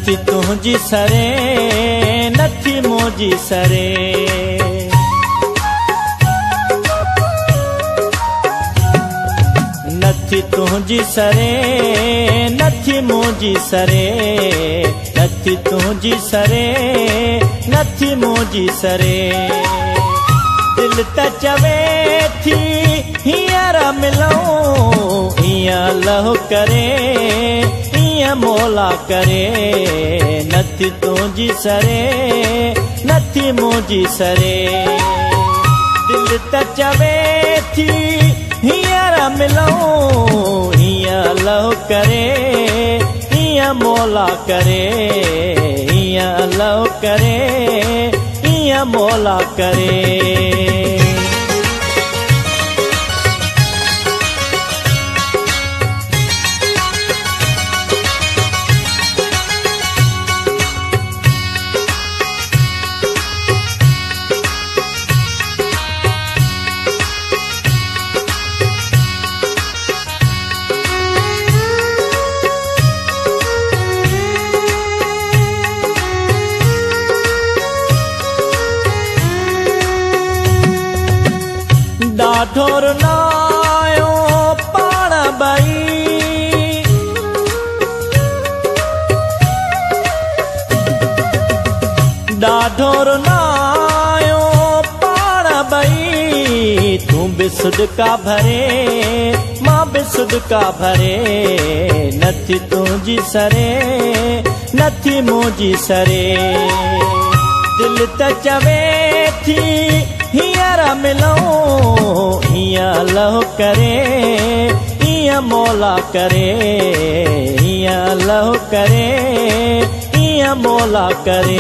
नथी तुंहिंजी सरे नथी मुंहिंजी सरे नथी तुंहिंजी सरे नथी मुंहिंजी सरे नथी तुंहिंजी सरे नथी मुंहिंजी सरे दिल त चवे थी हींअर मिलूं हीअं लहो करे हीअं मौला करे नथी तुंहिंजी सरे नथी मुंहिंजी सरे दिल त चवे थी हींअर मिलूं हीअं लहो करे हीअं मौला करे हीअं लहो करे हीअं मौला करे ढोर नायो पाण बई ढोर नायो पाण बई तूं भी सुदका भरे मां भी सुदका भरे नथी तुंहिंजी सरे नथी मुंहिंजी सरे दिल त चवे थी हींअर मिलूं हीअं लहो करे हीअं मौला करे हीअं लहो करे हीअं मौला करे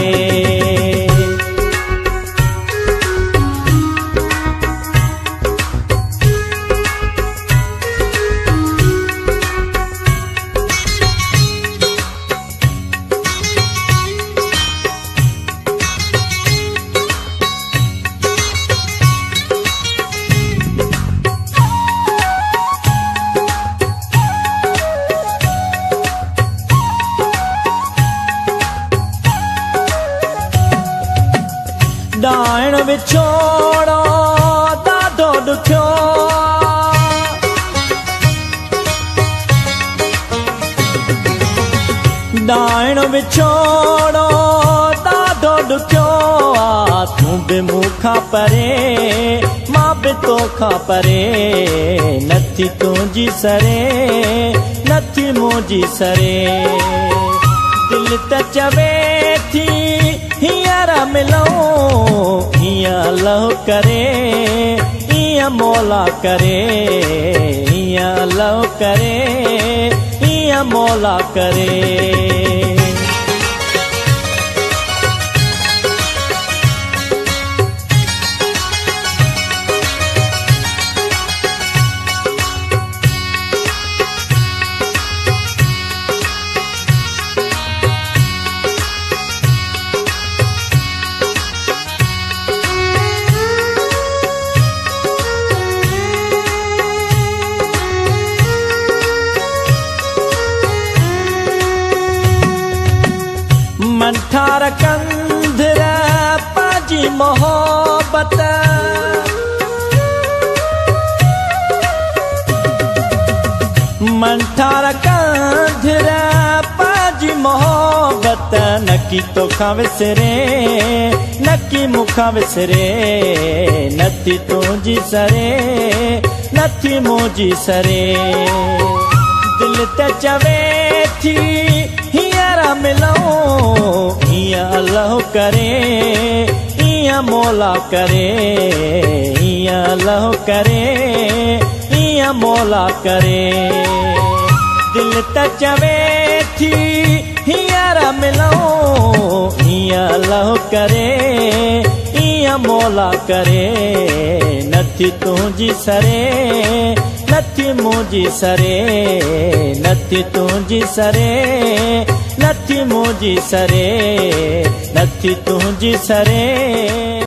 ॾाइण विछोड़ो ॾाढो ॾुखियो ॾाइण विछोड़ो ॾाढो ॾुखियो तूं बि मूंखां परे मां बि तोखां परे नथी तुंहिंजी सरे नथी मुंहिंजी सरे दिल त चवे थी हींअर मिलूं हीअं लहो करे हीअं मौला करे हीअं लहो करे हीअं मौला करे मंठार कंधर पाजी मोहब्बत मंठार कंधर पाजी मोहब्बत नकी तोखां विसरे नकी मूंखां विसरे नथी तुंहिंजी सरे नथी मुंहिंजी सरे दिल त चवे थी हींअर मिलूं हीअं लहो करे हीअं मौला करे हीअं लहो करे हीअं मौला करे दिल त चवे थी हींअर मिलूं हीअं लहो करे हीअं मौला करे नथी तुंहिंजी सरे नथी मुंहिंजी सरे नथी तुंहिंजी सरे नथी मुंहिंजी सरे नथी तुंहिंजी सरे